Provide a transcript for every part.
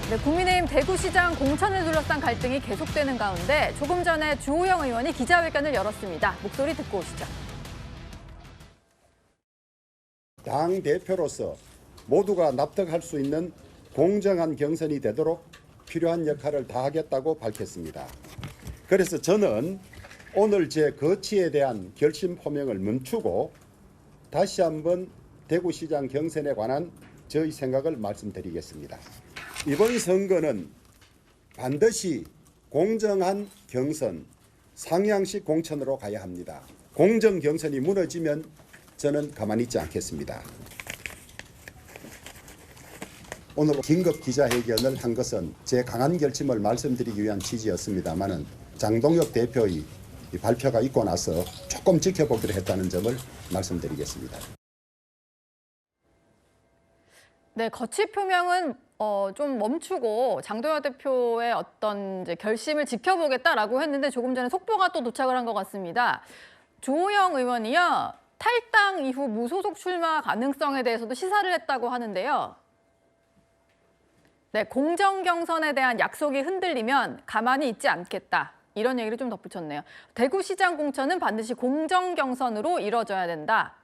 네, 국민의힘 대구시장 공천을 둘러싼 갈등이 계속되는 가운데 조금 전에 주호영 의원이 기자회견을 열었습니다. 목소리 듣고 오시죠. 당 대표로서 모두가 납득할 수 있는 공정한 경선이 되도록 필요한 역할을 다하겠다고 밝혔습니다. 그래서 저는 오늘 제 거취에 대한 결심 표명을 멈추고 다시 한번 대구시장 경선에 관한 저의 생각을 말씀드리겠습니다. 이번 선거는 반드시 공정한 경선, 상향식 공천으로 가야 합니다. 공정 경선이 무너지면 저는 가만히 있지 않겠습니다. 오늘 긴급 기자회견을 한 것은 제 강한 결심을 말씀드리기 위한 취지였습니다마는 장동혁 대표의 발표가 있고 나서 조금 지켜보기로 했다는 점을 말씀드리겠습니다. 네, 거취 표명은 좀 멈추고 장동혁 대표의 어떤 이제 결심을 지켜보겠다라고 했는데 조금 전에 속보가 또 도착을 한 것 같습니다. 주호영 의원이요, 탈당 이후 무소속 출마 가능성에 대해서도 시사를 했다고 하는데요. 네, 공정 경선에 대한 약속이 흔들리면 가만히 있지 않겠다. 이런 얘기를 좀 덧붙였네요. 대구시장 공천은 반드시 공정 경선으로 이뤄져야 된다.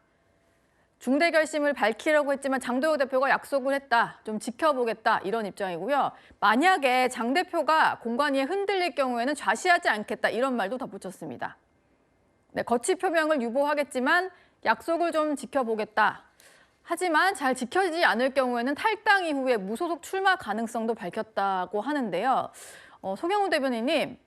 중대 결심을 밝히려고 했지만 장동혁 대표가 약속을 했다. 좀 지켜보겠다. 이런 입장이고요. 만약에 장 대표가 공관위에 흔들릴 경우에는 좌시하지 않겠다. 이런 말도 덧붙였습니다. 네, 거취 표명을 유보하겠지만 약속을 좀 지켜보겠다. 하지만 잘 지켜지지 않을 경우에는 탈당 이후에 무소속 출마 가능성도 밝혔다고 하는데요. 송영우 대변인님,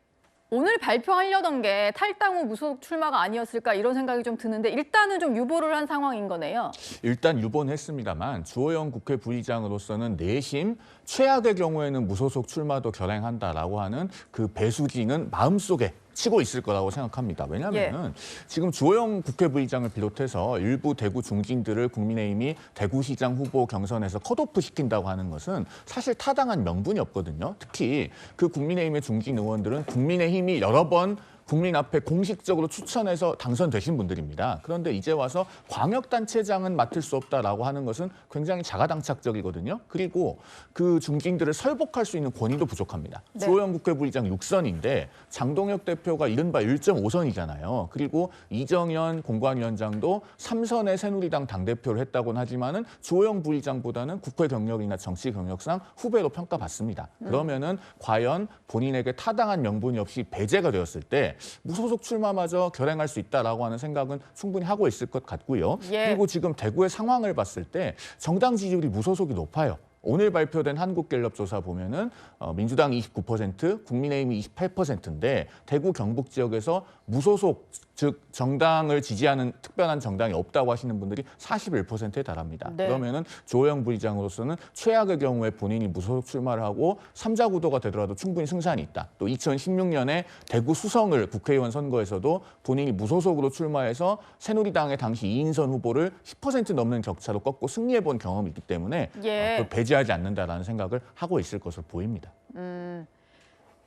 오늘 발표하려던 게 탈당 후 무소속 출마가 아니었을까 이런 생각이 좀 드는데 일단은 좀 유보를 한 상황인 거네요. 일단 유보는 했습니다만 주호영 국회 부의장으로서는 내심 최악의 경우에는 무소속 출마도 결행한다라고 하는 그 배수진은 마음속에 치고 있을 거라고 생각합니다. 왜냐하면 지금 주호영 국회 부의장을 비롯해서 일부 대구 중진들을 국민의힘이 대구시장 후보 경선에서 컷오프 시킨다고 하는 것은 사실 타당한 명분이 없거든요. 특히 그 국민의힘의 중진 의원들은 국민의힘이 여러 번 국민 앞에 공식적으로 추천해서 당선되신 분들입니다. 그런데 이제 와서 광역단체장은 맡을 수 없다라고 하는 것은 굉장히 자가당착적이거든요. 그리고 그 중진들을 설복할 수 있는 권위도 부족합니다. 네. 주호영 국회부의장 6선인데 장동혁 대표가 이른바 1.5선이잖아요. 그리고 이정현 공관위원장도 3선의 새누리당 당대표를 했다고는 하지만은 주호영 부의장보다는 국회 경력이나 정치 경력상 후배로 평가받습니다. 그러면은 과연 본인에게 타당한 명분이 없이 배제가 되었을 때 무소속 출마마저 결행할 수 있다라고 하는 생각은 충분히 하고 있을 것 같고요. 그리고 지금 대구의 상황을 봤을 때 정당 지지율이 무소속이 높아요. 오늘 발표된 한국갤럽조사 보면은 민주당 29%, 국민의힘이 28%인데 대구 경북 지역에서 무소속, 즉 정당을 지지하는 특별한 정당이 없다고 하시는 분들이 41%에 달합니다. 네. 그러면은 주호영 부의장으로서는 최악의 경우에 본인이 무소속 출마를 하고 3자 구도가 되더라도 충분히 승산이 있다. 또 2016년에 대구 수성을 국회의원 선거에서도 본인이 무소속으로 출마해서 새누리당의 당시 이인선 후보를 10% 넘는 격차로 꺾고 승리해본 경험이 있기 때문에 그걸 배제하지 않는다라는 생각을 하고 있을 것으로 보입니다.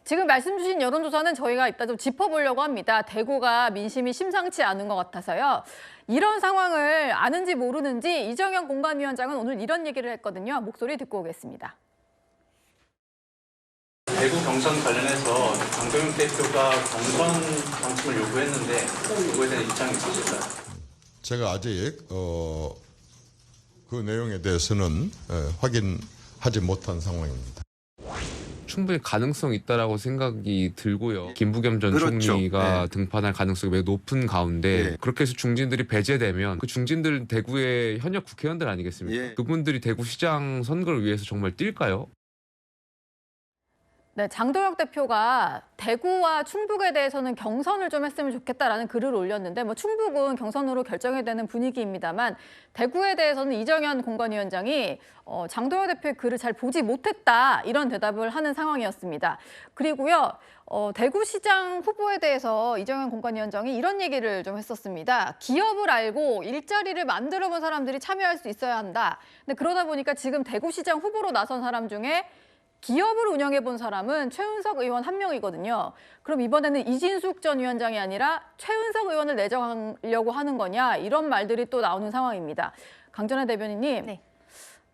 지금 말씀 주신 여론조사는 저희가 이따 좀 짚어보려고 합니다. 대구가 민심이 심상치 않은 것 같아서요. 이런 상황을 아는지 모르는지 이정현 공관위원장은 오늘 이런 얘기를 했거든요. 목소리 듣고 오겠습니다. 대구 경선 관련해서 장동혁 대표가 공천 방침을 요구했는데 그거에 대한 입장이 있으실까요? 제가 아직 그 내용에 대해서는 확인하지 못한 상황입니다. 충분히 가능성이 있다라고 생각이 들고요. 김부겸 전 총리가 등판할 가능성이 매우 높은 가운데 그렇게 해서 중진들이 배제되면 그 중진들은 대구의 현역 국회의원들 아니겠습니까? 그분들이 대구시장 선거를 위해서 정말 뛸까요? 네, 장동혁 대표가 대구와 충북에 대해서는 경선을 좀 했으면 좋겠다라는 글을 올렸는데 충북은 경선으로 결정이 되는 분위기입니다만 대구에 대해서는 이정현 공관위원장이 장동혁 대표의 글을 잘 보지 못했다 이런 대답을 하는 상황이었습니다. 그리고요, 대구시장 후보에 대해서 이정현 공관위원장이 이런 얘기를 좀 했었습니다. 기업을 알고 일자리를 만들어본 사람들이 참여할 수 있어야 한다. 근데 그러다 보니까 지금 대구시장 후보로 나선 사람 중에 기업을 운영해본 사람은 최은석 의원 한 명이거든요. 그럼 이번에는 이진숙 전 위원장이 아니라 최은석 의원을 내정하려고 하는 거냐 이런 말들이 또 나오는 상황입니다. 강전하 대변인님,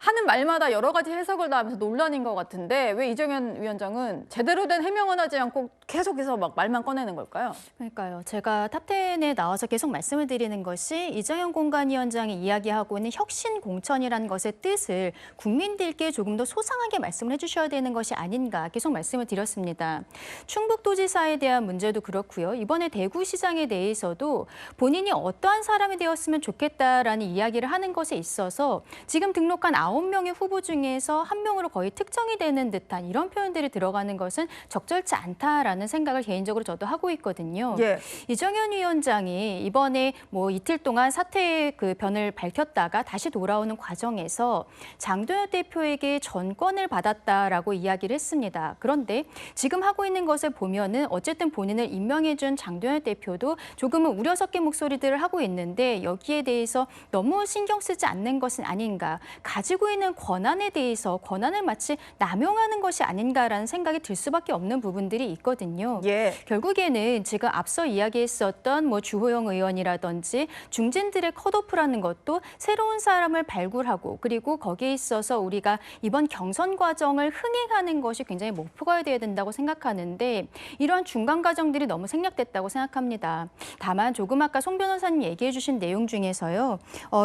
하는 말마다 여러 가지 해석을 다하면서 논란인 것 같은데 왜 이정현 위원장은 제대로 된 해명은 하지 않고 계속해서 막 말만 꺼내는 걸까요? 그러니까요. 제가 탑10에 나와서 계속 말씀을 드리는 것이 이정현 공관위원장이 이야기하고 있는 혁신 공천이라는 것의 뜻을 국민들께 조금 더 소상하게 말씀을 해주셔야 되는 것이 아닌가 계속 말씀을 드렸습니다. 충북도지사에 대한 문제도 그렇고요. 이번에 대구시장에 대해서도 본인이 어떠한 사람이 되었으면 좋겠다라는 이야기를 하는 것에 있어서 지금 등록한 9명의 후보 중에서 1명으로 거의 특정이 되는 듯한 이런 표현들이 들어가는 것은 적절치 않다라는 생각을 개인적으로 저도 하고 있거든요. 예. 이정현 위원장이 이번에 뭐 이틀 동안 사퇴의 그 변을 밝혔다가 다시 돌아오는 과정에서 장도연 대표에게 전권을 받았다라고 이야기를 했습니다. 그런데 지금 하고 있는 것을 보면은 어쨌든 본인을 임명해준 장도연 대표도 조금은 우려 섞인 목소리들을 하고 있는데 여기에 대해서 너무 신경 쓰지 않는 것은 아닌가. 가지고 있는 권한에 대해서 권한을 마치 남용하는 것이 아닌가라는 생각이 들 수밖에 없는 부분들이 있거든요. 예. 결국에는 지금 앞서 이야기했었던 뭐 주호영 의원이라든지 중진들의 컷오프라는 것도 새로운 사람을 발굴하고 그리고 거기에 있어서 우리가 이번 경선 과정을 흥행하는 것이 굉장히 목표가 되어야 된다고 생각하는데 이러한 중간 과정들이 너무 생략됐다고 생각합니다. 다만 조금 아까 송 변호사님 얘기해 주신 내용 중에서요.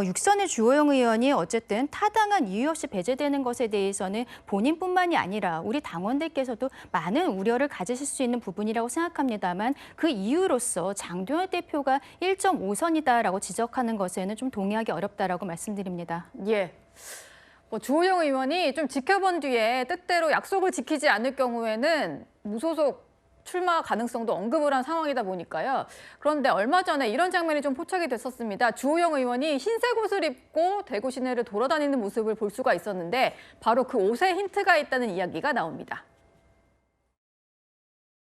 육선의 주호영 의원이 어쨌든 타당한 이유 없이 배제되는 것에 대해서는 본인뿐만이 아니라 우리 당원들께서도 많은 우려를 가지실 수 있는 부분이라고 생각합니다만 그 이유로서 장도연 대표가 1.5선이다라고 지적하는 것에는 좀 동의하기 어렵다라고 말씀드립니다. 예. 뭐 주호영 의원이 좀 지켜본 뒤에 뜻대로 약속을 지키지 않을 경우에는 무소속 출마 가능성도 언급을 한 상황이다 보니까요. 그런데 얼마 전에 이런 장면이 좀 포착이 됐었습니다. 주호영 의원이 흰색 옷을 입고 대구 시내를 돌아다니는 모습을 볼 수가 있었는데 바로 그 옷에 힌트가 있다는 이야기가 나옵니다.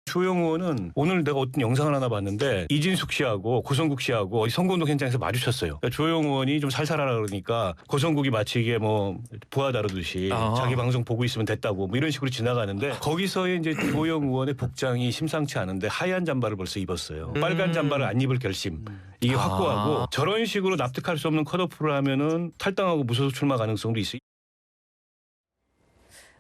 주호영 의원은 오늘 내가 어떤 영상을 하나 봤는데 이진숙 씨하고 고성국 씨하고 어디 선거운동 현장에서 마주쳤어요. 그러니까 주호영 의원이 좀 살살하라 그러니까 고성국이 마치 이게 뭐 부하 다루듯이 자기 방송 보고 있으면 됐다고 뭐 이런 식으로 지나가는데 거기서의 이제 주호영 의원의 복장이 심상치 않은데 하얀 잠바를 벌써 입었어요. 빨간 잠바를 안 입을 결심. 이게 확고하고 저런 식으로 납득할 수 없는 컷오프를 하면은 탈당하고 무소속 출마 가능성도 있어요.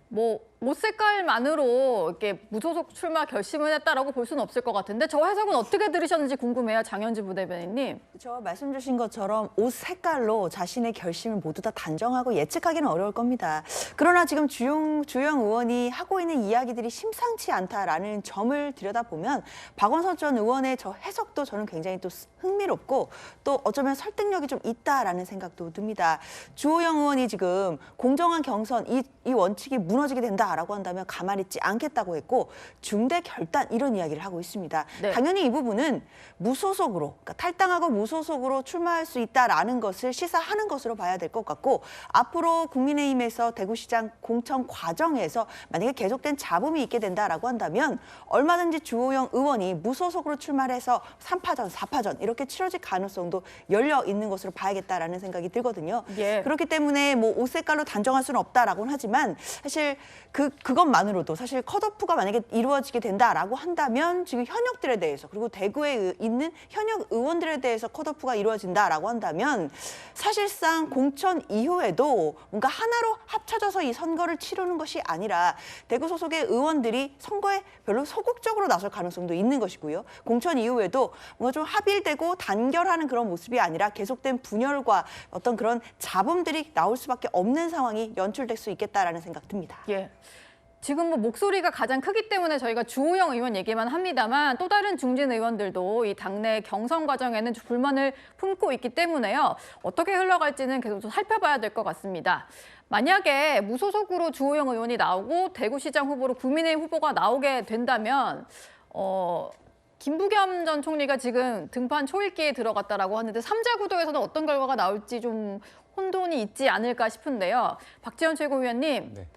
뭐 옷 색깔만으로 이렇게 무소속 출마 결심을 했다라고 볼 수는 없을 것 같은데 저 해석은 어떻게 들으셨는지 궁금해요. 장현지 부대변인님. 저 말씀 주신 것처럼 옷 색깔로 자신의 결심을 모두 다 단정하고 예측하기는 어려울 겁니다. 그러나 지금 주영 의원이 하고 있는 이야기들이 심상치 않다라는 점을 들여다보면 박원석 전 의원의 저 해석도 저는 굉장히 또 흥미롭고 또 어쩌면 설득력이 좀 있다라는 생각도 듭니다. 주호영 의원이 지금 공정한 경선 이 원칙이 무너지게 된다라고 한다면 가만히 있지 않겠다고 했고 중대 결단 이런 이야기를 하고 있습니다. 네. 당연히 이 부분은 무소속으로 그러니까 탈당하고 무소속으로 출마할 수 있다라는 것을 시사하는 것으로 봐야 될 것 같고 앞으로 국민의힘에서 대구시장 공천 과정에서 만약에 계속된 잡음이 있게 된다라고 한다면 얼마든지 주호영 의원이 무소속으로 출마를 해서 3파전, 4파전 이렇게 치러질 가능성도 열려 있는 것으로 봐야겠다라는 생각이 들거든요. 예. 그렇기 때문에 뭐 옷 색깔로 단정할 수는 없다라고는 하지만 사실 그것만으로도 사실 컷오프가 만약에 이루어지게 된다라고 한다면 지금 현역들에 대해서 그리고 대구에 있는 현역 의원들에 대해서 컷오프가 이루어진다라고 한다면 사실상 공천 이후에도 뭔가 하나로 합쳐져서 이 선거를 치르는 것이 아니라 대구 소속의 의원들이 선거에 별로 소극적으로 나설 가능성도 있는 것이고요. 공천 이후에도 뭔가 좀 합일되고 단결하는 그런 모습이 아니라 계속된 분열과 어떤 그런 잡음들이 나올 수밖에 없는 상황이 연출될 수 있겠다라는 생각 듭니다. 예. 지금 뭐 목소리가 가장 크기 때문에 저희가 주호영 의원 얘기만 합니다만 또 다른 중진 의원들도 이 당내 경선 과정에는 불만을 품고 있기 때문에요. 어떻게 흘러갈지는 계속 좀 살펴봐야 될 것 같습니다. 만약에 무소속으로 주호영 의원이 나오고 대구시장 후보로 국민의힘 후보가 나오게 된다면 김부겸 전 총리가 지금 등판 초읽기에 들어갔다라고 하는데 3자 구도에서는 어떤 결과가 나올지 좀 혼돈이 있지 않을까 싶은데요. 박지원 최고위원님. 네.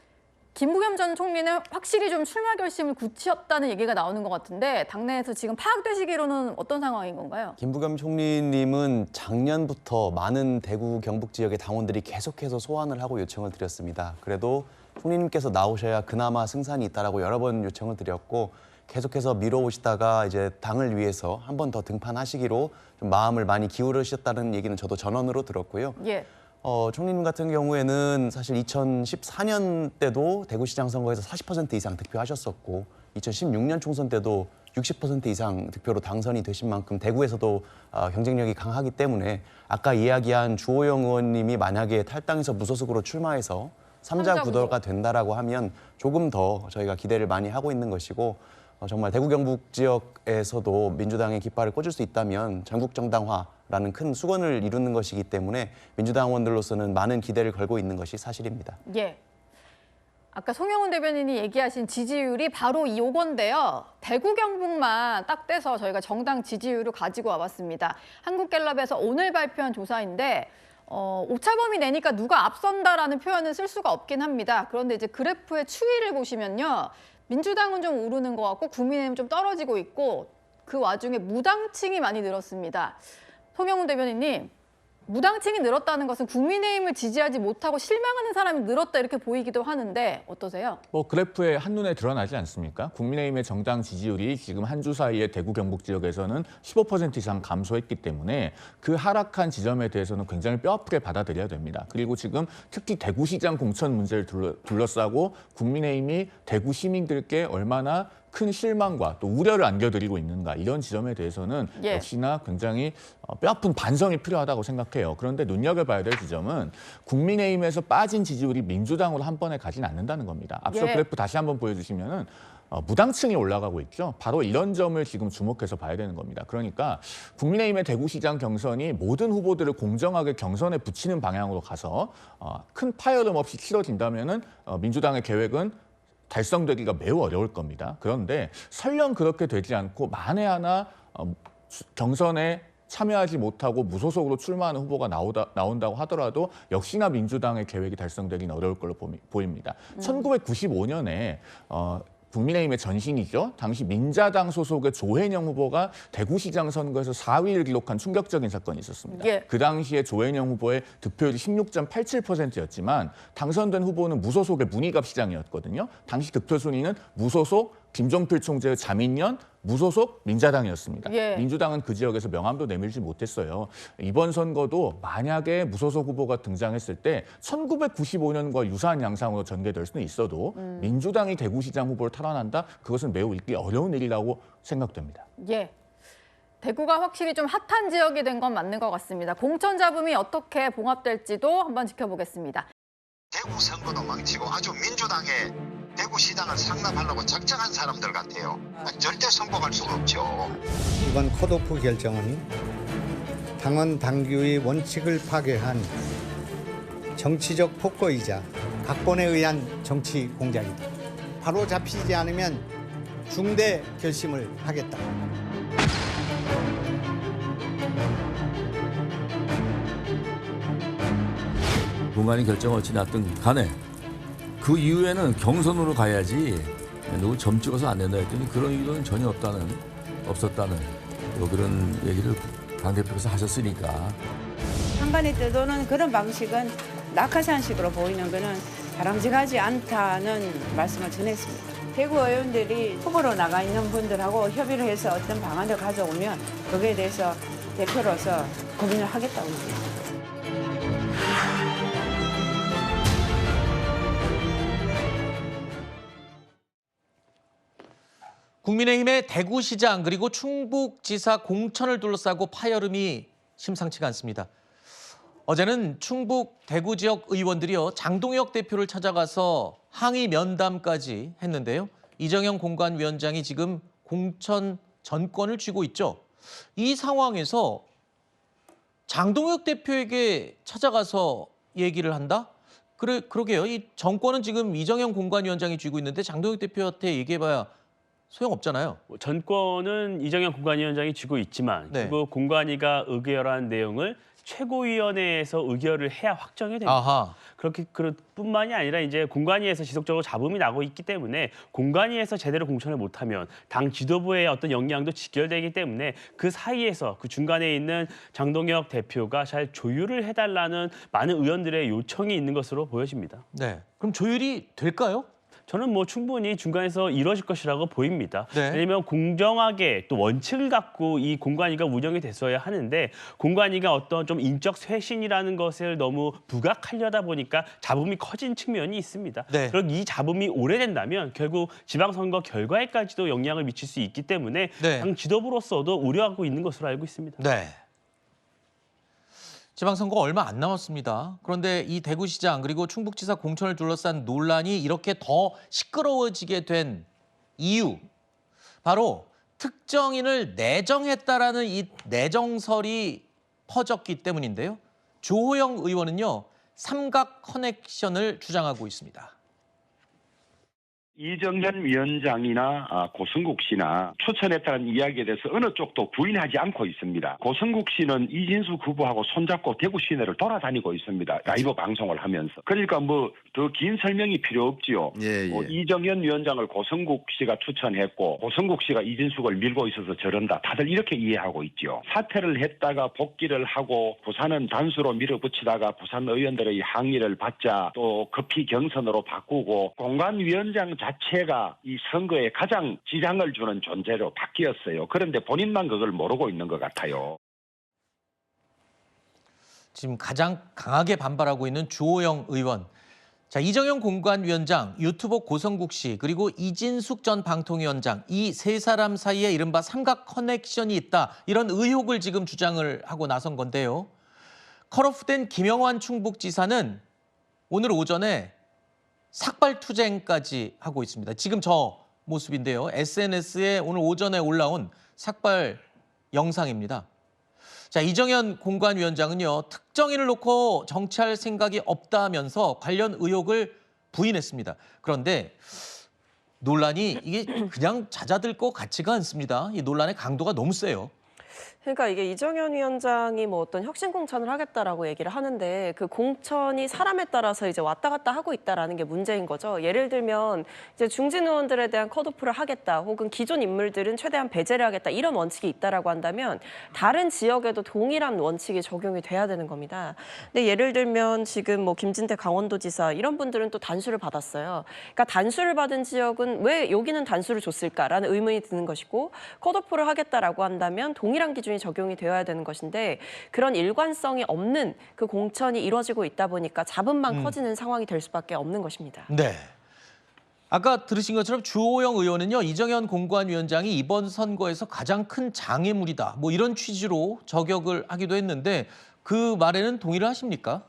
김부겸 전 총리는 확실히 좀 출마 결심을 굳히었다는 얘기가 나오는 것 같은데 당내에서 지금 파악되시기로는 어떤 상황인 건가요? 김부겸 총리님은 작년부터 많은 대구 경북 지역의 당원들이 계속해서 소환을 하고 요청을 드렸습니다. 그래도 총리님께서 나오셔야 그나마 승산이 있다라고 여러 번 요청을 드렸고 계속해서 미뤄오시다가 이제 당을 위해서 한 번 더 등판하시기로 좀 마음을 많이 기울이셨다는 얘기는 저도 전언으로 들었고요. 예. 총리님 같은 경우에는 사실 2014년 때도 대구시장 선거에서 40% 이상 득표하셨었고 2016년 총선 때도 60% 이상 득표로 당선이 되신 만큼 대구에서도 경쟁력이 강하기 때문에 아까 이야기한 주호영 의원님이 만약에 탈당해서 무소속으로 출마해서 삼자 구도가 된다라고 하면 조금 더 저희가 기대를 많이 하고 있는 것이고 정말 대구 경북 지역에서도 민주당의 깃발을 꽂을 수 있다면 전국 정당화라는 큰 수건을 이루는 것이기 때문에 민주당원들로서는 많은 기대를 걸고 있는 것이 사실입니다. 예. 아까 송영훈 대변인이 얘기하신 지지율이 바로 요건데요. 대구 경북만 딱 떼서 저희가 정당 지지율을 가지고 와봤습니다. 한국갤럽에서 오늘 발표한 조사인데 오차범위 내니까 누가 앞선다라는 표현은 쓸 수가 없긴 합니다. 그런데 이제 그래프의 추이를 보시면요. 민주당은 좀 오르는 것 같고 국민의힘은 좀 떨어지고 있고 그 와중에 무당층이 많이 늘었습니다. 송영훈 대변인님, 무당층이 늘었다는 것은 국민의힘을 지지하지 못하고 실망하는 사람이 늘었다 이렇게 보이기도 하는데 어떠세요? 그래프에 한눈에 드러나지 않습니까? 국민의힘의 정당 지지율이 지금 한 주 사이에 대구 경북 지역에서는 15% 이상 감소했기 때문에 그 하락한 지점에 대해서는 굉장히 뼈아프게 받아들여야 됩니다. 그리고 지금 특히 대구시장 공천 문제를 둘러싸고 국민의힘이 대구 시민들께 얼마나 큰 실망과 또 우려를 안겨드리고 있는가 이런 지점에 대해서는 역시나 굉장히 뼈아픈 반성이 필요하다고 생각해요. 그런데 눈여겨봐야 될 지점은 국민의힘에서 빠진 지지율이 민주당으로 한 번에 가진 않는다는 겁니다. 앞서 그래프 다시 한번 보여주시면은 무당층이 올라가고 있죠. 바로 이런 점을 지금 주목해서 봐야 되는 겁니다. 그러니까 국민의힘의 대구시장 경선이 모든 후보들을 공정하게 경선에 붙이는 방향으로 가서 큰 파열음 없이 치러진다면은 민주당의 계획은 달성되기가 매우 어려울 겁니다. 그런데 설령 그렇게 되지 않고 만에 하나 경선에 참여하지 못하고 무소속으로 출마하는 후보가 나온다고 하더라도 역시나 민주당의 계획이 달성되기는 어려울 걸로 보입니다. 1995년에 국민의힘의 전신이죠. 당시 민자당 소속의 조혜영 후보가 대구시장 선거에서 4위를 기록한 충격적인 사건이 있었습니다. 그 당시에 조혜영 후보의 득표율이 16.87%였지만 당선된 후보는 무소속의 문희갑 시장이었거든요. 당시 득표 순위는 무소속 김종필 총재의 자민련, 무소속 민자당이었습니다. 민주당은 그 지역에서 명함도 내밀지 못했어요. 이번 선거도 만약에 무소속 후보가 등장했을 때 1995년과 유사한 양상으로 전개될 수는 있어도 민주당이 대구시장 후보를 탈환한다? 그것은 매우 읽기 어려운 일이라고 생각됩니다. 대구가 확실히 좀 핫한 지역이 된 건 맞는 것 같습니다. 공천 잡음이 어떻게 봉합될지도 한번 지켜보겠습니다. 대구 선거도 망치고 아주 민주당의 대구시장을 상납하려고 작정한 사람들 같아요. 절대 성공할 수가 없죠. 이번 컷오프 결정은 당원 당규의 원칙을 파괴한 정치적 폭거이자 각본에 의한 정치 공작이다. 바로 잡히지 않으면 중대 결심을 하겠다. 공간이 결정을 어찌 났든 간에 그 이후에는 경선으로 가야지 누구 점 찍어서 안 된다 했더니 그런 의도는 전혀 없었다는 그런 얘기를 당대표께서 하셨으니까. 한간에 때도는 그런 방식은 낙하산식으로 보이는 거는 바람직하지 않다는 말씀을 전했습니다. 대구 의원들이 후보로 나가 있는 분들하고 협의를 해서 어떤 방안을 가져오면 거기에 대해서 대표로서 고민을 하겠다고 합니다. 국민의힘의 대구시장 그리고 충북지사 공천을 둘러싸고 파열음이 심상치가 않습니다. 어제는 충북 대구 지역 의원들이요 장동혁 대표를 찾아가서 항의 면담까지 했는데요. 이정영 공관위원장이 지금 공천 전권을 쥐고 있죠. 이 상황에서 장동혁 대표에게 찾아가서 얘기를 한다? 그러게요. 이 정권은 지금 이정영 공관위원장이 쥐고 있는데 장동혁 대표한테 얘기해봐야 소용없잖아요. 전권은 이정영 공관위원장이 쥐고 있지만 그리고 공관위가 의결한 내용을 최고위원회에서 의결을 해야 확정이 됩니다. 그뿐만이 아니라 이제 공관위에서 지속적으로 잡음이 나고 있기 때문에 공관위에서 제대로 공천을 못하면 당 지도부의 어떤 역량도 직결되기 때문에 그 사이에서 그 중간에 있는 장동혁 대표가 잘 조율을 해달라는 많은 의원들의 요청이 있는 것으로 보여집니다. 네. 그럼 조율이 될까요? 저는 뭐 충분히 중간에서 이루어질 것이라고 보입니다. 네. 왜냐하면 공정하게 또 원칙을 갖고 이 공관위가 운영이 됐어야 하는데 공관위가 어떤 좀 인적 쇄신이라는 것을 너무 부각하려다 보니까 잡음이 커진 측면이 있습니다. 네. 그리고 이 잡음이 오래된다면 결국 지방선거 결과에까지도 영향을 미칠 수 있기 때문에 네. 당 지도부로서도 우려하고 있는 것으로 알고 있습니다. 네. 지방선거 얼마 안 남았습니다. 그런데 이 대구시장 그리고 충북지사 공천을 둘러싼 논란이 이렇게 더 시끄러워지게 된 이유, 바로 특정인을 내정했다라는 이 내정설이 퍼졌기 때문인데요. 조호영 의원은요, 삼각 커넥션을 주장하고 있습니다. 이정현 위원장이나 고성국 씨나 추천했다는 이야기에 대해서 어느 쪽도 부인하지 않고 있습니다. 고성국 씨는 이진숙 후보하고 손잡고 대구 시내를 돌아다니고 있습니다. 라이브 방송을 하면서. 그러니까 뭐 더 긴 설명이 필요 없지요. 이정현 위원장을 고성국 씨가 추천했고 고성국 씨가 이진숙을 밀고 있어서 저런다. 다들 이렇게 이해하고 있죠. 사퇴를 했다가 복귀를 하고 부산은 단수로 밀어붙이다가 부산 의원들의 항의를 받자 또 급히 경선으로 바꾸고 공관위원장 자체가 이 선거에 가장 지장을 주는 존재로 바뀌었어요. 그런데 본인만 그걸 모르고 있는 것 같아요. 지금 가장 강하게 반발하고 있는 주호영 의원. 자, 이정현 공관위원장, 유튜버 고성국 씨, 그리고 이진숙 전 방통위원장, 이 세 사람 사이에 이른바 삼각 커넥션이 있다. 이런 의혹을 지금 주장을 하고 나선 건데요. 컷오프된 김영환 충북지사는 오늘 오전에 삭발투쟁까지 하고 있습니다. 지금 저 모습인데요. SNS에 오늘 오전에 올라온 삭발 영상입니다. 자, 이정현 공관위원장은요, 특정인을 놓고 정치할 생각이 없다면서 관련 의혹을 부인했습니다. 그런데 논란이 이게 그냥 잦아들 것 같지가 않습니다. 이 논란의 강도가 너무 세요. 그러니까 이게 이정현 위원장이 뭐 어떤 혁신 공천을 하겠다라고 얘기를 하는데 그 공천이 사람에 따라서 이제 왔다 갔다 하고 있다라는 게 문제인 거죠. 예를 들면 이제 중진 의원들에 대한 컷오프를 하겠다, 혹은 기존 인물들은 최대한 배제를 하겠다, 이런 원칙이 있다라고 한다면 다른 지역에도 동일한 원칙이 적용이 돼야 되는 겁니다. 근데 예를 들면 지금 뭐 김진태 강원도지사 이런 분들은 또 단수를 받았어요. 그러니까 단수를 받은 지역은 왜 여기는 단수를 줬을까라는 의문이 드는 것이고, 컷오프를 하겠다라고 한다면 동일한 기준이 적용이 되어야 되는 것인데 그런 일관성이 없는 그 공천이 이루어지고 있다 보니까 잡음만 커지는 상황이 될 수밖에 없는 것입니다. 네. 아까 들으신 것처럼 주호영 의원은요, 이정현 공관위원장이 이번 선거에서 가장 큰 장애물이다, 뭐 이런 취지로 저격을 하기도 했는데 그 말에는 동의를 하십니까?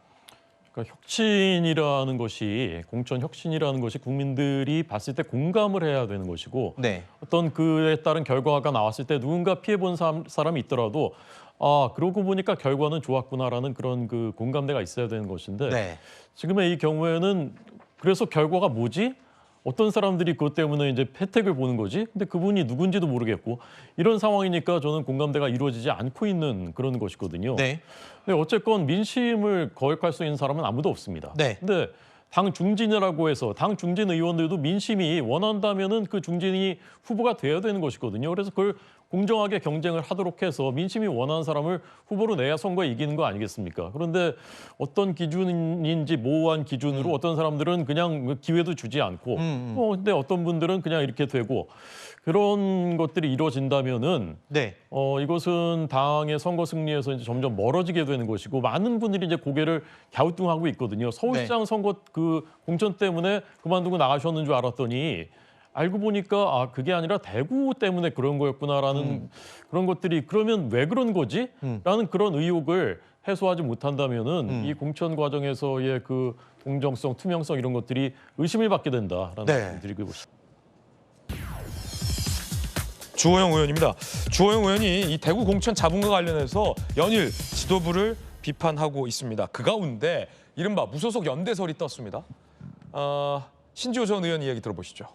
그러니까 혁신이라는 것이, 공천 혁신이라는 것이 국민들이 봤을 때 공감을 해야 되는 것이고, 네. 어떤 그에 따른 결과가 나왔을 때 누군가 피해본 사람이 있더라도 아, 그러고 보니까 결과는 좋았구나라는 그런 그 공감대가 있어야 되는 것인데, 네. 지금의 이 경우에는 그래서 결과가 뭐지? 어떤 사람들이 그것 때문에 이제 혜택을 보는 거지? 근데 그분이 누군지도 모르겠고, 이런 상황이니까 저는 공감대가 이루어지지 않고 있는 그런 것이거든요. 네. 근데 어쨌건 민심을 거역할 수 있는 사람은 아무도 없습니다. 네. 근데 당 중진이라고 해서 당 중진 의원들도 민심이 원한다면은 그 중진이 후보가 돼야 되는 것이거든요. 그래서 그걸 공정하게 경쟁을 하도록 해서 민심이 원하는 사람을 후보로 내야 선거에 이기는 거 아니겠습니까? 그런데 어떤 기준인지 모호한 기준으로 어떤 사람들은 그냥 기회도 주지 않고, 근데 어떤 분들은 그냥 이렇게 되고, 그런 것들이 이루어진다면은 네. 이것은 당의 선거 승리에서 이제 점점 멀어지게 되는 것이고, 많은 분들이 이제 고개를 갸우뚱하고 있거든요. 서울시장 선거 그 공천 때문에 그만두고 나가셨는 줄 알았더니 알고 보니까 아, 그게 아니라 대구 때문에 그런 거였구나라는 그런 것들이, 그러면 왜 그런 거지? 라는 그런 의혹을 해소하지 못한다면은 이 공천 과정에서의 그 공정성, 투명성 이런 것들이 의심을 받게 된다라는 말씀 드리고 싶습니다. 주호영 의원입니다. 주호영 의원이 이 대구 공천 잡음과 관련해서 연일 지도부를 비판하고 있습니다. 그 가운데 이른바 무소속 연대설이 떴습니다. 신지호 전 의원 이야기 들어보시죠.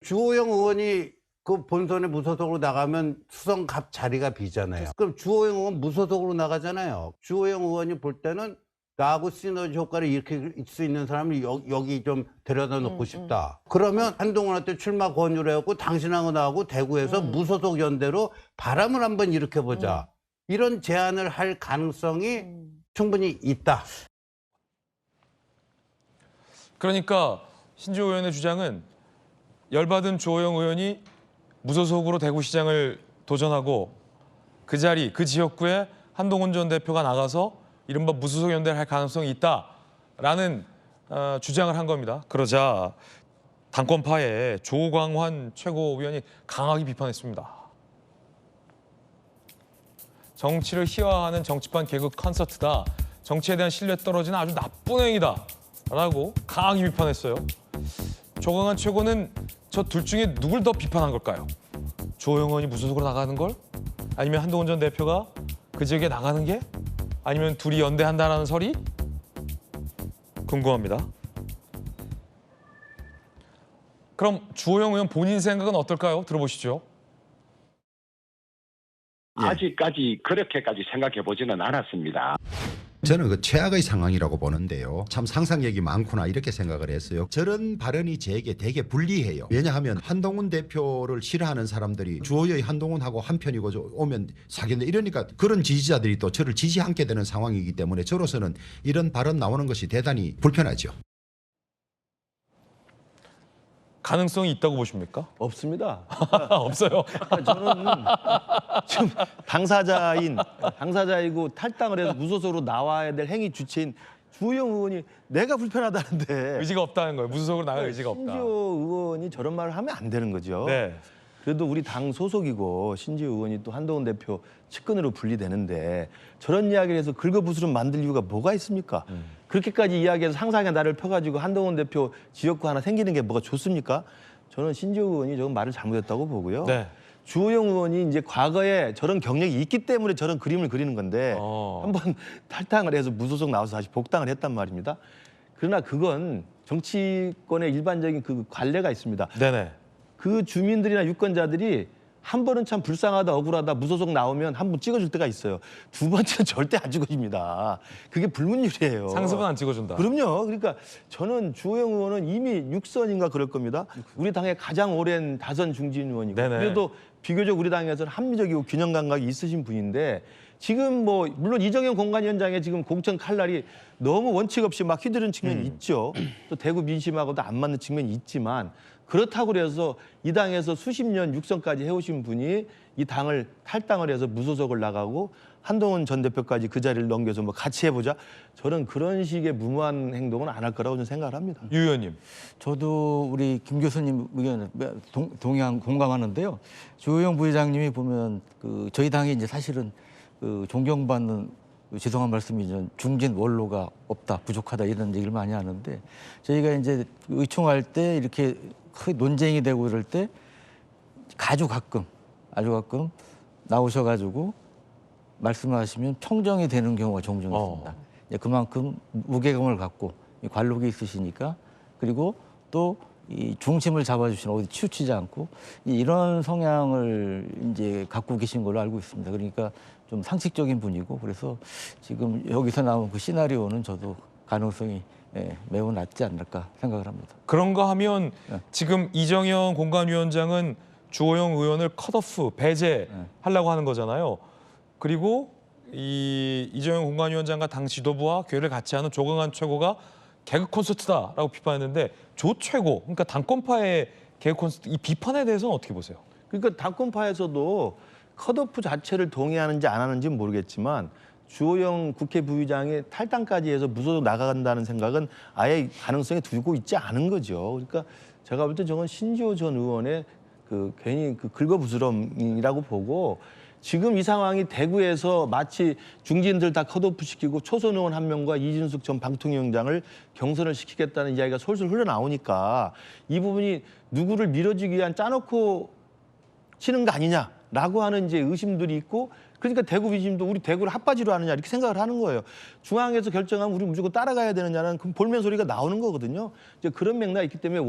주호영 의원이 그 본선에 무소속으로 나가면 수성갑 자리가 비잖아요. 그럼 주호영 의원 무소속으로 나가잖아요. 주호영 의원이 볼 때는 나하고 시너지 효과를 일으킬 수 있는 사람을 여기 좀 데려다 놓고 싶다. 그러면 한동훈한테 출마 권유를 해갖고 당신하고 나하고 대구에서 무소속 연대로 바람을 한번 일으켜보자. 이런 제안을 할 가능성이 충분히 있다. 그러니까 신지호 의원의 주장은 열받은 주호영 의원이 무소속으로 대구시장을 도전하고 그 자리, 그 지역구에 한동훈 전 대표가 나가서 이른바 무소속 연대를 할 가능성이 있다라는 주장을 한 겁니다. 그러자 당권파의 조광환 최고위원이 강하게 비판했습니다. 정치를 희화화하는 정치판 개그 콘서트다. 정치에 대한 신뢰 떨어지는 아주 나쁜 행위다. 라고 강하게 비판했어요. 조광환 최고는 저 둘 중에 누굴 더 비판한 걸까요? 주호영 의원이 무소속으로 나가는 걸? 아니면 한동훈 전 대표가 그 지역에 나가는 게? 아니면 둘이 연대한다는 설이? 궁금합니다. 그럼 주호영 의원 본인 생각은 어떨까요? 들어보시죠. 아직까지 그렇게까지 생각해 보지는 않았습니다. 저는 그 최악의 상황이라고 보는데요. 참 상상력이 많구나 이렇게 생각을 했어요. 저런 발언이 제게 되게 불리해요. 왜냐하면 한동훈 대표를 싫어하는 사람들이 주호의 한동훈하고 한편이고 오면 사겠네 이러니까 그런 지지자들이 또 저를 지지하게 않게 되는 상황이기 때문에 저로서는 이런 발언 나오는 것이 대단히 불편하죠. 가능성이 있다고 보십니까? 없습니다. 없어요. 저는 지금 당사자이고 탈당을 해서 무소속으로 나와야 될 행위 주체인 주호영 의원이 내가 불편하다는데 의지가 없다는 거예요. 무소속으로 나갈 의지가 없다. 신지호 의원이 저런 말을 하면 안 되는 거죠. 네. 그래도 우리 당 소속이고 신지호 의원이 또 한동훈 대표 측근으로 분리되는데 저런 이야기를 해서 긁어부스럼 만들 이유가 뭐가 있습니까? 그렇게까지 이야기해서 상상의 나를 펴가지고 한동훈 대표 지역구 하나 생기는 게 뭐가 좋습니까? 저는 신지호 의원이 저건 말을 잘못했다고 보고요. 네. 주호영 의원이 이제 과거에 저런 경력이 있기 때문에 저런 그림을 그리는 건데 한번 탈당을 해서 무소속 나와서 다시 복당을 했단 말입니다. 그러나 그건 정치권의 일반적인 그 관례가 있습니다. 네네. 그 주민들이나 유권자들이 한 번은 참 불쌍하다 억울하다 무소속 나오면 한 번 찍어줄 때가 있어요. 두 번째는 절대 안 찍어줍니다. 그게 불문율이에요. 상습은 안 찍어준다. 그럼요. 그러니까 저는 주호영 의원은 이미 6선인가 그럴 겁니다. 우리 당의 가장 오랜 다선 중진 의원이고 네네. 그래도 비교적 우리 당에서는 합리적이고 균형 감각이 있으신 분인데 지금 뭐 물론 이정현 공관위원장의 지금 공천 칼날이 너무 원칙 없이 막 휘두르는 측면이 있죠. 또 대구 민심하고도 안 맞는 측면이 있지만 그렇다고 해서 이 당에서 수십 년 육선까지 해오신 분이 이 당을 탈당을 해서 무소속을 나가고 한동훈 전 대표까지 그 자리를 넘겨서 뭐 같이 해보자. 저는 그런 식의 무모한 행동은 안 할 거라고 저는 생각을 합니다. 유 의원님. 저도 우리 김 교수님 의견을 공감하는데요. 주호영 부회장님이 보면 그 저희 당이 이제 사실은 그 존경받는 죄송한 말씀이지만 중진 원로가 없다, 부족하다 이런 얘기를 많이 하는데 저희가 이제 의총할 때 이렇게 크게 논쟁이 되고 이럴 때 아주 가끔 나오셔가지고 말씀하시면 평정이 되는 경우가 종종 있습니다. 그만큼 무게감을 갖고 관록이 있으시니까 그리고 또 이 중심을 잡아주시는 어디 치우치지 않고 이런 성향을 이제 갖고 계신 걸로 알고 있습니다. 그러니까 좀 상식적인 분이고 그래서 지금 여기서 나온 그 시나리오는 저도 가능성이 매우 낮지 않을까 생각을 합니다. 그런가 하면 지금 이정현 공관위원장은 주호영 의원을 컷오프, 배제하려고 하는 거잖아요. 그리고 이정현 공관위원장과 당 지도부와 교회를 같이 하는 조광환 최고가 개그 콘서트다라고 비판했는데 조 최고, 그러니까 당권파의 개그 콘서트, 이 비판에 대해서는 어떻게 보세요? 그러니까 당권파에서도 컷오프 자체를 동의하는지 안 하는지는 모르겠지만 주호영 국회 부의장이 탈당까지 해서 무소속 나간다는 생각은 아예 가능성에 두고 있지 않은 거죠. 그러니까 제가 볼 때 저건 신지호 전 의원의 그 괜히 그 긁어부스럼이라고 보고 지금 이 상황이 대구에서 마치 중진들 다 컷오프 시키고 초선 의원 한 명과 이준숙 전 방통위원장을 경선을 시키겠다는 이야기가 솔솔 흘러나오니까 이 부분이 누구를 밀어주기 위한 짜놓고 치는 거 아니냐라고 하는 이제 의심들이 있고 그러니까 대구 민심도 우리 대구를 핫바지로 하느냐 이렇게 생각을 하는 거예요. 중앙에서 결정하면 우리 무조건 따라가야 되느냐는 그 볼멘 소리가 나오는 거거든요. 이제 그런 맥락이 있기 때문에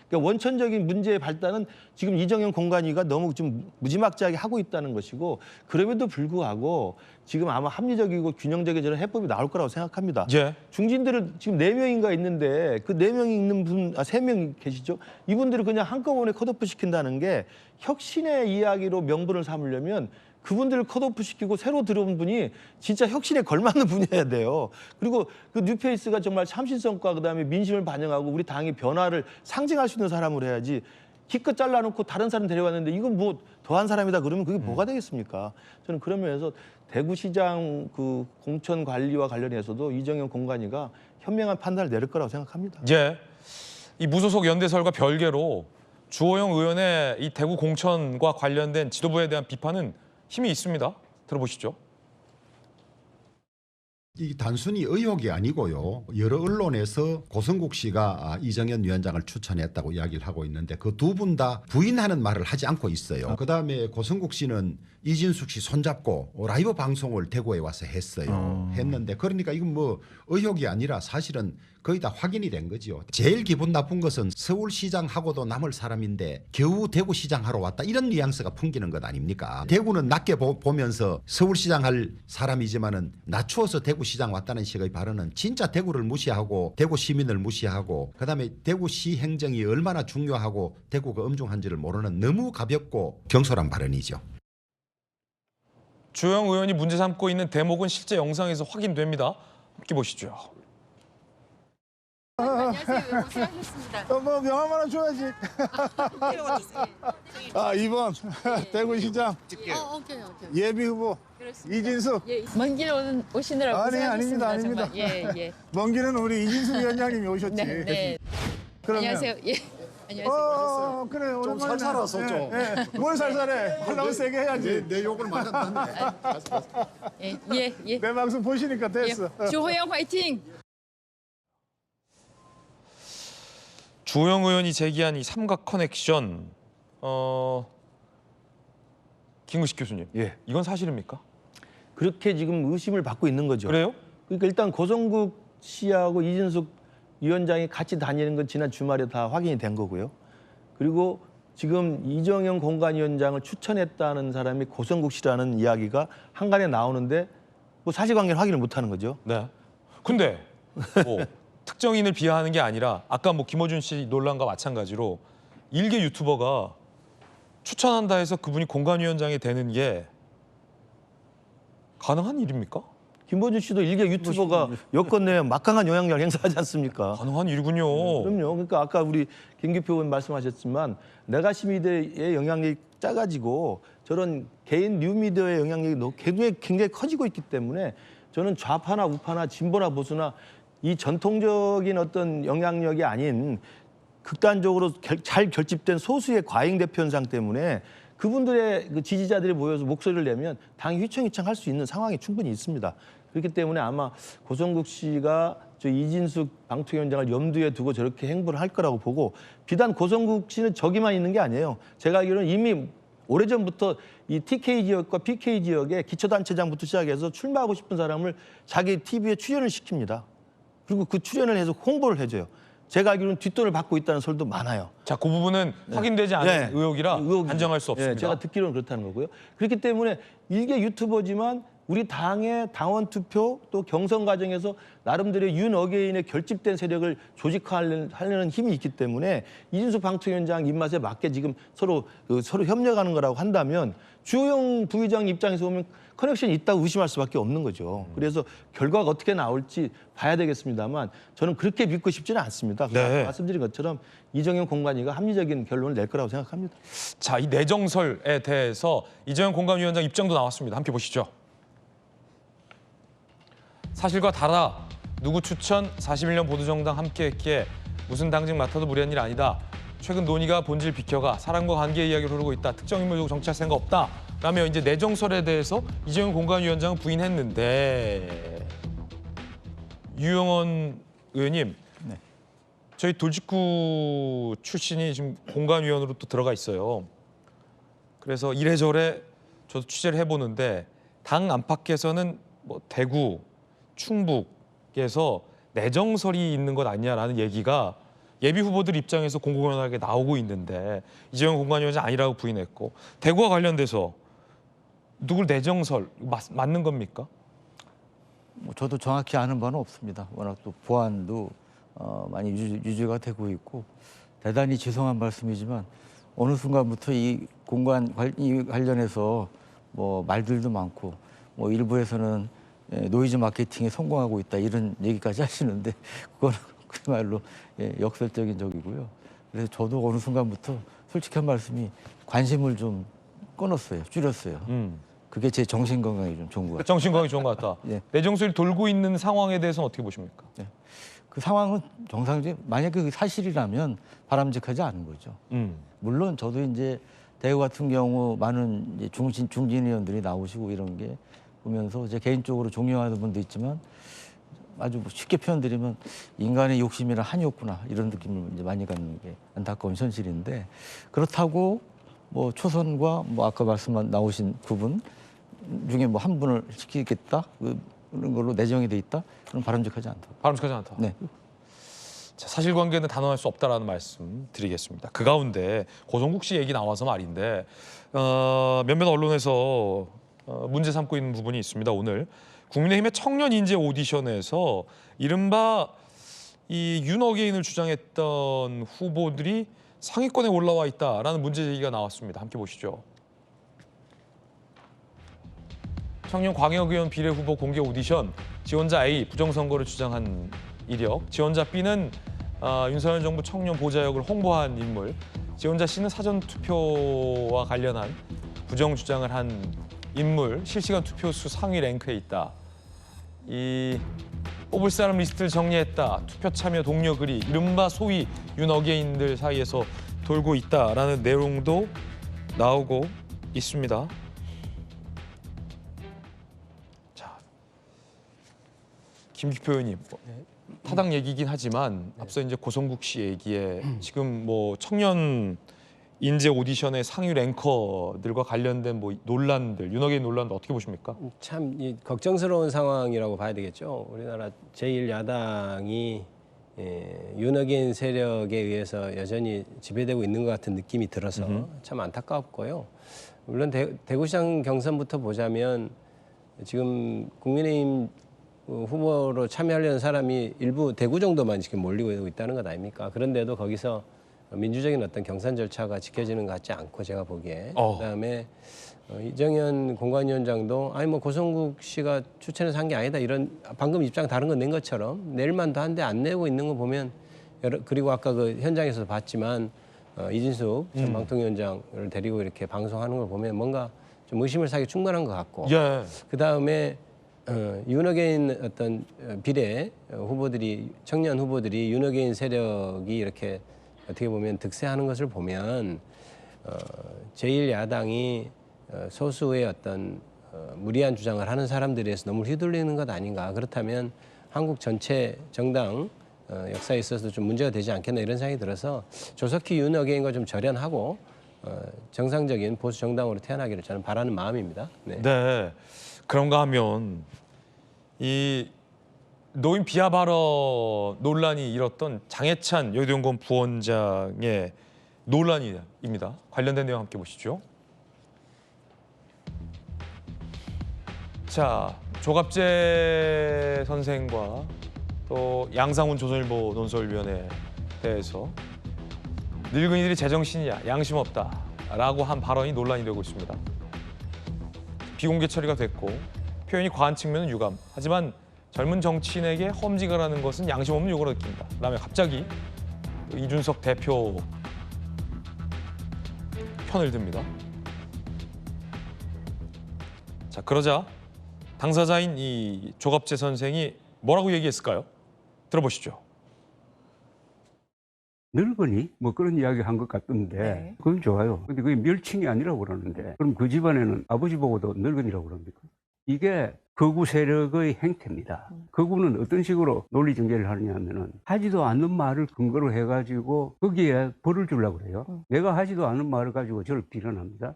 그러니까 원천적인 문제의 발단은 지금 이정현 공관위가 너무 좀 무지막지하게 하고 있다는 것이고 그럼에도 불구하고 지금 아마 합리적이고 균형적인 저런 해법이 나올 거라고 생각합니다. 예. 중진들은 지금 4명인가 있는데 그 4명이 있는 분, 3명 계시죠? 이분들을 그냥 한꺼번에 컷오프 시킨다는 게 혁신의 이야기로 명분을 삼으려면 그분들을 컷오프 시키고 새로 들어온 분이 진짜 혁신에 걸맞는 분이어야 돼요. 그리고 그 뉴페이스가 정말 참신성과 그다음에 민심을 반영하고 우리 당의 변화를 상징할 수 있는 사람을 해야지 기껏 잘라놓고 다른 사람 데려왔는데 이건 뭐 더한 사람이다 그러면 그게 뭐가 되겠습니까? 저는 그런 면에서 대구시장 그 공천 관리와 관련해서도 이정현 공관위가 현명한 판단을 내릴 거라고 생각합니다. 예. 이 무소속 연대설과 별개로 주호영 의원의 이 대구 공천과 관련된 지도부에 대한 비판은 힘이 있습니다. 들어보시죠. 이 단순히 의혹이 아니고요. 여러 언론에서 고성국 씨가 이정현 위원장을 추천했다고 이야기를 하고 있는데 그 두 분 다 부인하는 말을 하지 않고 있어요. 그다음에 고성국 씨는 이진숙 씨 손잡고 라이브 방송을 대구에 와서 했어요. 했는데 그러니까 이건 뭐 의혹이 아니라 사실은 거의 다 확인이 된 거죠. 제일 기분 나쁜 것은 서울시장하고도 남을 사람인데 겨우 대구시장 하러 왔다 이런 뉘앙스가 풍기는 것 아닙니까? 대구는 낮게 보면서 서울시장 할 사람이지만은 낮추어서 대구시장 왔다는 식의 발언은 진짜 대구를 무시하고 대구 시민을 무시하고 그다음에 대구시 행정이 얼마나 중요하고 대구가 엄중한지를 모르는 너무 가볍고 경솔한 발언이죠. 주호영 의원이 문제 삼고 있는 대목은 실제 영상에서 확인됩니다. 함께 보시죠. 안녕하세요. 고생하셨습니다. 뭐 명함 하나 줘야지. 아, 2번 대구시장 오케이. 예비 후보 이진숙. 예, 먼 길 오시느라고 고생하셨습니다. 아닙니다. 정말. 예. 먼 길은 우리 이진숙 위원장님이 오셨지. 네. 그러면. 안녕하세요. 예. 안녕하세요. 그래 오랜만에. 좀 살살았어 좀. 뭘 살살해? 하려면 세게 해야지. 내 욕을 맞았다네. 예. 내 방송 보시니까 됐어. 주호영 화이팅. 주호영 의원이 제기한 이 삼각 커넥션, 김구식 교수님, 이건 사실입니까? 그렇게 지금 의심을 받고 있는 거죠. 그래요? 그러니까 일단 고성국 씨하고 이진숙 위원장이 같이 다니는 건 지난 주말에 다 확인이 된 거고요. 그리고 지금 이정현 공관위원장을 추천했다는 사람이 고성국 씨라는 이야기가 한간에 나오는데 뭐 사실관계를 확인을 못하는 거죠. 네. 근데 뭐 특정인을 비하하는 게 아니라 아까 뭐 김어준 씨 논란과 마찬가지로 일개 유튜버가 추천한다 해서 그분이 공관위원장이 되는 게 가능한 일입니까? 김어준 씨도 일개 유튜버가 여권 내에 막강한 영향력을 행사하지 않습니까? 가능한 일이군요. 그럼요. 그러니까 아까 우리 김기표 의원 말씀하셨지만 내가시미디어의 영향력이 작아지고 저런 개인 뉴미디어의 영향력이 굉장히 커지고 있기 때문에 저는 좌파나 우파나 진보나 보수나 이 전통적인 어떤 영향력이 아닌 극단적으로 잘 결집된 소수의 과잉 대표 현상 때문에 그분들의 그 지지자들이 모여서 목소리를 내면 당이 휘청휘청할 수 있는 상황이 충분히 있습니다. 그렇기 때문에 아마 고성국 씨가 저 이진숙 방통위원장을 염두에 두고 저렇게 행보를 할 거라고 보고 비단 고성국 씨는 저기만 있는 게 아니에요. 제가 알기로는 이미 오래전부터 이 TK 지역과 PK 지역에 기초단체장부터 시작해서 출마하고 싶은 사람을 자기 TV에 출연을 시킵니다. 그리고 그 출연을 해서 홍보를 해줘요. 제가 알기로는 뒷돈을 받고 있다는 설도 많아요. 자, 그 부분은 확인되지 않은 의혹이라 단정할 수 없습니다. 제가 듣기로는 그렇다는 거고요. 그렇기 때문에 일개 유튜버지만 우리 당의 당원 투표 또 경선 과정에서 나름대로 윤 어게인의 결집된 세력을 조직화하려는 힘이 있기 때문에 이진숙 방통위원장 입맛에 맞게 지금 서로 협력하는 거라고 한다면 주호영 부의장 입장에서 보면 커넥션이 있다고 의심할 수밖에 없는 거죠. 그래서 결과가 어떻게 나올지 봐야 되겠습니다만 저는 그렇게 믿고 싶지는 않습니다. 네. 말씀드린 것처럼 이정현 공관위가 합리적인 결론을 낼 거라고 생각합니다. 자, 이 내정설에 대해서 이정현 공관위원장 입장도 나왔습니다. 함께 보시죠. 사실과 달라 누구 추천 41년 보수정당 함께했기에 무슨 당직 맡아도 무리한 일 아니다. 최근 논의가 본질 비켜가 사람과 관계 이야기로 흐르고 있다. 특정 인물 두고 정치할 생각 없다. 라며 이제 내정설에 대해서 이정현 공관위원장은 부인했는데 유영원 의원님, 저희 돌직구 출신이 지금 공관위원으로 또 들어가 있어요. 그래서 이래저래 저도 취재를 해보는데 당 안팎에서는 뭐 대구, 충북에서 내정설이 있는 것 아니냐라는 얘기가 예비 후보들 입장에서 공공연하게 나오고 있는데 이정현 공관위원장 아니라고 부인했고 대구와 관련돼서 누굴 내정설 맞는 겁니까? 뭐 저도 정확히 아는 바는 없습니다. 워낙 또 보안도 많이 유지가 되고 있고 대단히 죄송한 말씀이지만 어느 순간부터 이 공관 관련해서 뭐 말들도 많고 뭐 일부에서는 노이즈 마케팅에 성공하고 있다 이런 얘기까지 하시는데 그거는 그야말로 역설적인 적이고요. 그래서 저도 어느 순간부터 솔직한 말씀이 관심을 좀 끊었어요. 줄였어요. 그게 제 정신 건강에 좀 좋은 것 같아요. 정신 건강이 좋은 것 같다. 네. 내정수를 돌고 있는 상황에 대해서는 어떻게 보십니까? 네. 그 상황은 정상적인 만약에 그 사실이라면 바람직하지 않은 거죠. 물론 저도 이제 대구 같은 경우 많은 이제 중진 의원들이 나오시고 이런 게 보면서 제 개인적으로 존경하는 분도 있지만 아주 쉽게 표현드리면 인간의 욕심이란 한이 없구나 이런 느낌을 이제 많이 갖는 게 안타까운 현실인데 그렇다고 뭐 초선과 뭐 아까 말씀 나오신 그분 중에 뭐 한 분을 시키겠다 그런 걸로 내정이 돼 있다 그럼 바람직하지 않다. 바람직하지 않다. 네. 자, 사실관계는 단언할 수 없다라는 말씀 드리겠습니다. 그 가운데 고성국 씨 얘기 나와서 말인데 몇몇 언론에서 문제 삼고 있는 부분이 있습니다. 오늘 국민의힘의 청년 인재 오디션에서 이른바 이 윤어게인을 주장했던 후보들이 상위권에 올라와 있다라는 문제 제기가 나왔습니다. 함께 보시죠. 청년 광역의원 비례 후보 공개 오디션 지원자 A 부정선거를 주장한 이력, 지원자 B는 윤석열 정부 청년 보좌역을 홍보한 인물, 지원자 C는 사전투표와 관련한 부정 주장을 한 인물, 실시간 투표수 상위 랭크에 있다. 이 뽑을 사람 리스트를 정리했다. 투표 참여 동료 글이 이른바 소위 윤어게인들 사이에서 돌고 있다라는 내용도 나오고 있습니다. 자, 김기표 의원님, 타당 얘기긴 하지만 앞서 이제 고성국 씨 얘기에 지금 뭐 청년 인재 오디션의 상위 랭커들과 관련된 뭐 논란들, 윤어게인 논란도 어떻게 보십니까? 참 걱정스러운 상황이라고 봐야 되겠죠. 우리나라 제1야당이 윤어게인 세력에 의해서 여전히 지배되고 있는 것 같은 느낌이 들어서 참 안타깝고요. 물론 대구시장 경선부터 보자면 지금 국민의힘 후보로 참여하려는 사람이 일부 대구 정도만 지금 몰리고 있다는 것 아닙니까? 그런데도 거기서 민주적인 어떤 경선 절차가 지켜지는 것 같지 않고 제가 보기에 그다음에 이정현 공관위원장도 아니 뭐 고성국 씨가 추천해서 한 게 아니다 이런 방금 입장 다른 거 낸 것처럼 낼 만도 한데 안 내고 있는 거 보면 그리고 아까 그 현장에서도 봤지만 이진숙 전 방통위원장을 데리고 이렇게 방송하는 걸 보면 뭔가 좀 의심을 사기 충분한 것 같고 그다음에 윤어게인 어떤 비례 후보들이 청년 후보들이 윤어게인 세력이 이렇게 어떻게 보면 득세하는 것을 보면 제1야당이 소수의 어떤 무리한 주장을 하는 사람들에 의해서 너무 휘둘리는 것 아닌가. 그렇다면 한국 전체 정당 역사에 있어서 좀 문제가 되지 않겠나 이런 생각이 들어서 조속히 윤어게인과 좀 절연하고 정상적인 보수 정당으로 태어나기를 저는 바라는 마음입니다. 네. 그런가 하면 이 노인 비하 발언 논란이 일었던 장해찬 여의도연구원 부원장의 논란입니다. 관련된 내용 함께 보시죠. 자, 조갑재 선생과 또 양상훈 조선일보 논설위원회에 대해서 늙은이들이 제정신이야, 양심 없다라고 한 발언이 논란이 되고 있습니다. 비공개 처리가 됐고 표현이 과한 측면은 유감. 하지만 젊은 정치인에게 험지가라는 것은 양심 없는 요구로 느낀다. 그다음에 갑자기 이준석 대표 편을 듭니다. 자, 그러자 당사자인 이 조갑재 선생이 뭐라고 얘기했을까요? 들어보시죠. 늙은이? 뭐 그런 이야기 한 것 같던데 그건 좋아요. 근데 그게 멸칭이 아니라고 그러는데 그럼 그 집안에는 아버지 보고도 늙은이라고 그럽니까? 이게 거구 세력의 행태입니다. 거구는 어떤 식으로 논리 전개를 하느냐 하면은 하지도 않는 말을 근거로 해가지고 거기에 벌을 주려고 그래요. 내가 하지도 않은 말을 가지고 저를 비난합니다.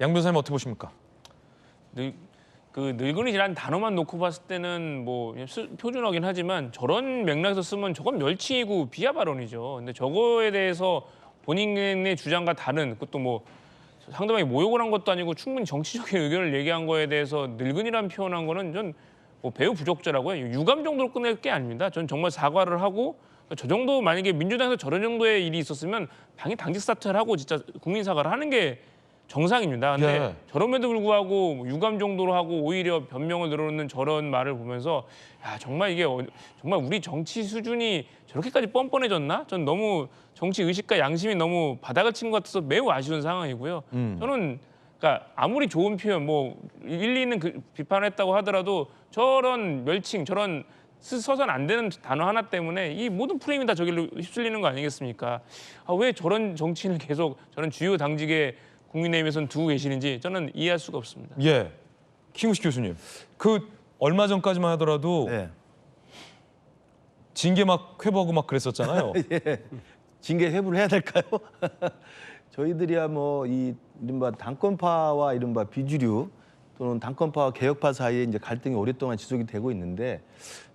양 변호사님 어떻게 보십니까? 그 늙은이라는 단어만 놓고 봤을 때는 뭐 표준어긴 하지만 저런 맥락에서 쓰면 저건 멸칭이고 비하 발언이죠. 근데 저거에 대해서 본인의 주장과 다른 그것도 뭐 상대방이 모욕을 한 것도 아니고 충분히 정치적인 의견을 얘기한 거에 대해서 늙은이라는 표현한 거는 전 뭐 배우 부적절하고요. 유감 정도로 끝낼 게 아닙니다. 전 정말 사과를 하고 저 정도 만약에 민주당에서 저런 정도의 일이 있었으면 당연히 당직 사퇴를 하고 진짜 국민 사과를 하는 게 정상입니다. 근데 예. 저럼에도 불구하고 유감 정도로 하고 오히려 변명을 늘어놓는 저런 말을 보면서 야 정말 이게 정말 우리 정치 수준이 저렇게까지 뻔뻔해졌나? 전 너무 정치 의식과 양심이 너무 바닥을 친 것 같아서 매우 아쉬운 상황이고요. 저는 그러니까 아무리 좋은 표현, 뭐 일리 있는 비판을 했다고 하더라도 저런 멸칭, 저런 써선 안 되는 단어 하나 때문에 이 모든 프레임이 다 저길로 휩쓸리는 거 아니겠습니까? 왜 저런 정치인을 계속 저런 주요 당직에 국민의힘에서는 두고 계시는지 저는 이해할 수가 없습니다. 예, 김우식 교수님, 그 얼마 전까지만 하더라도 징계 막 회부하고 막 그랬었잖아요. 예. 징계 회부를 해야 될까요? 저희들이야 뭐 이 이른바 당권파와 이른바 비주류 또는 당권파와 개혁파 사이에 이제 갈등이 오랫동안 지속이 되고 있는데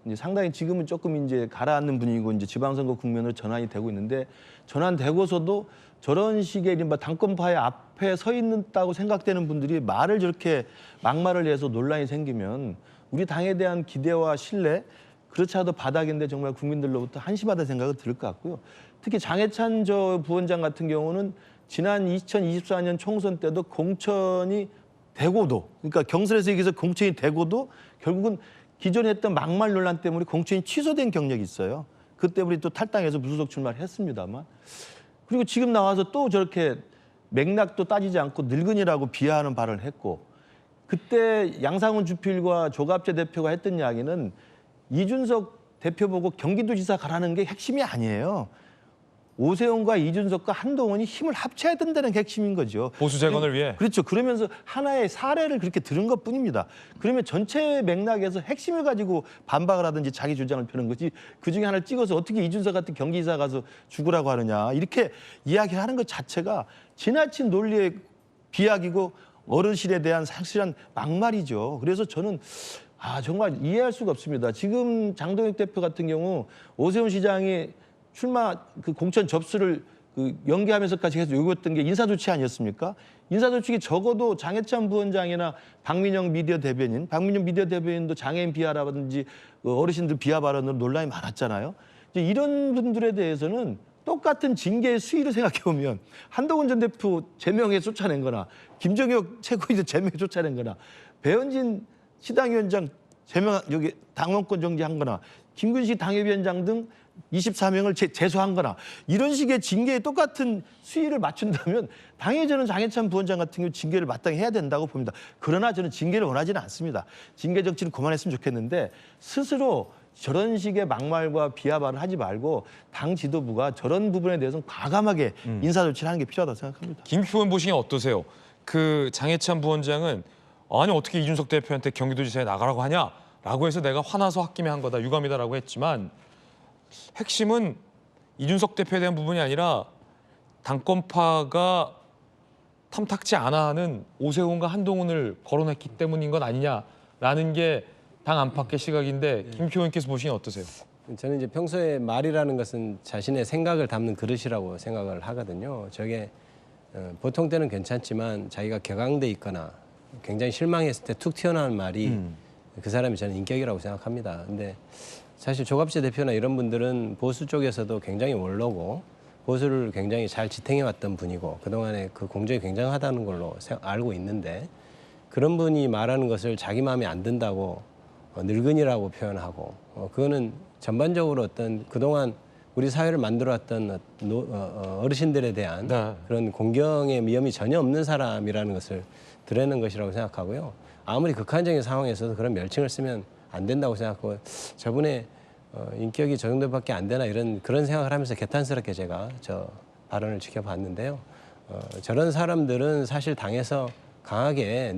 이제 상당히 지금은 조금 이제 가라앉는 분위기고 이제 지방선거 국면으로 전환이 되고 있는데 전환되고서도 저런 식의 이른바 당권파의 앞에 서 있다고 생각되는 분들이 말을 저렇게 막말을 해서 논란이 생기면 우리 당에 대한 기대와 신뢰 그렇지 않아도 바닥인데 정말 국민들로부터 한심하다 생각이 들 것 같고요. 특히 장해찬 부원장 같은 경우는 지난 2024년 총선 때도 공천이 되고도 그러니까 경선에서 이겨서 공천이 되고도 결국은 기존에 했던 막말 논란 때문에 공천이 취소된 경력이 있어요. 그때 우리 또 탈당해서 무소속 출마를 했습니다만 그리고 지금 나와서 또 저렇게 맥락도 따지지 않고 늙은이라고 비하하는 발언을 했고 그때 양상훈 주필과 조갑재 대표가 했던 이야기는 이준석 대표 보고 경기도지사 가라는 게 핵심이 아니에요. 오세훈과 이준석과 한동훈이 힘을 합쳐야 된다는 게 핵심인 거죠. 보수 재건을 위해. 그렇죠. 그러면서 하나의 사례를 그렇게 들은 것뿐입니다. 그러면 전체 맥락에서 핵심을 가지고 반박을 하든지 자기 주장을 펴는 거지 그중에 하나를 찍어서 어떻게 이준석 같은 경기지사 가서 죽으라고 하느냐 이렇게 이야기하는 것 자체가 지나친 논리의 비약이고 어르신에 대한 상실한 막말이죠. 그래서 저는 정말 이해할 수가 없습니다. 지금 장동혁 대표 같은 경우 오세훈 시장이 출마 공천 접수를 연기하면서까지 해서 요구했던 게 인사조치 아니었습니까? 인사조치가 적어도 장해찬 부원장이나 박민영 미디어 대변인, 박민영 미디어 대변인도 장애인 비하라든지 어르신들 비하 발언으로 논란이 많았잖아요. 이제 이런 분들에 대해서는 똑같은 징계의 수위를 생각해 보면 한동훈 전 대표 제명에 쫓아낸 거나 김정혁 최고위원 제명에 쫓아낸 거나 배현진 시당위원장 제명 여기 당원권 정지한 거나 김근식 당협위원장 등 24명을 제소한 거나 이런 식의 징계에 똑같은 수위를 맞춘다면 당연히 저는 장해찬 부원장 같은 경우 징계를 마땅히 해야 된다고 봅니다. 그러나 저는 징계를 원하지는 않습니다. 징계 정치는 그만했으면 좋겠는데 스스로 저런 식의 막말과 비하 발언을 하지 말고 당 지도부가 저런 부분에 대해서는 과감하게 인사조치를 하는 게 필요하다고 생각합니다. 김기표 의원 보시기엔 어떠세요? 그 장해찬 부원장은 아니 어떻게 이준석 대표한테 경기도지사에 나가라고 하냐라고 해서 내가 화나서 홧김에 한 거다, 유감이다라고 했지만 핵심은 이준석 대표에 대한 부분이 아니라 당권파가 탐탁지 않아 하는 오세훈과 한동훈을 거론했기 때문인 것 아니냐라는 게 당 안팎의 시각인데 김기표 의원께서 보시기엔 어떠세요? 저는 이제 평소에 말이라는 것은 자신의 생각을 담는 그릇이라고 생각을 하거든요. 저게 보통 때는 괜찮지만 자기가 격앙돼 있거나 굉장히 실망했을 때 툭 튀어나오는 말이 그 사람이 저는 인격이라고 생각합니다. 근데 사실 조갑재 대표나 이런 분들은 보수 쪽에서도 굉장히 원로고 보수를 굉장히 잘 지탱해왔던 분이고 그동안에 그 공적이 굉장하다는 걸로 알고 있는데 그런 분이 말하는 것을 자기 마음에 안 든다고 늙은이라고 표현하고 그거는 전반적으로 어떤 그동안 우리 사회를 만들어왔던 어르신들에 대한 그런 공경의 위험이 전혀 없는 사람이라는 것을 드러내는 것이라고 생각하고요. 아무리 극한적인 상황에서도 그런 멸칭을 쓰면 안 된다고 생각하고 저분의 인격이 저 정도밖에 안 되나 그런 생각을 하면서 개탄스럽게 제가 저 발언을 지켜봤는데요. 저런 사람들은 사실 당에서 강하게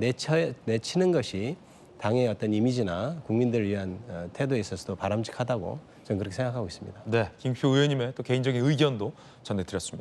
내치는 것이 당의 어떤 이미지나 국민들을 위한 태도에 있어서도 바람직하다고 저는 그렇게 생각하고 있습니다. 네, 김기표 의원님의 또 개인적인 의견도 전해드렸습니다.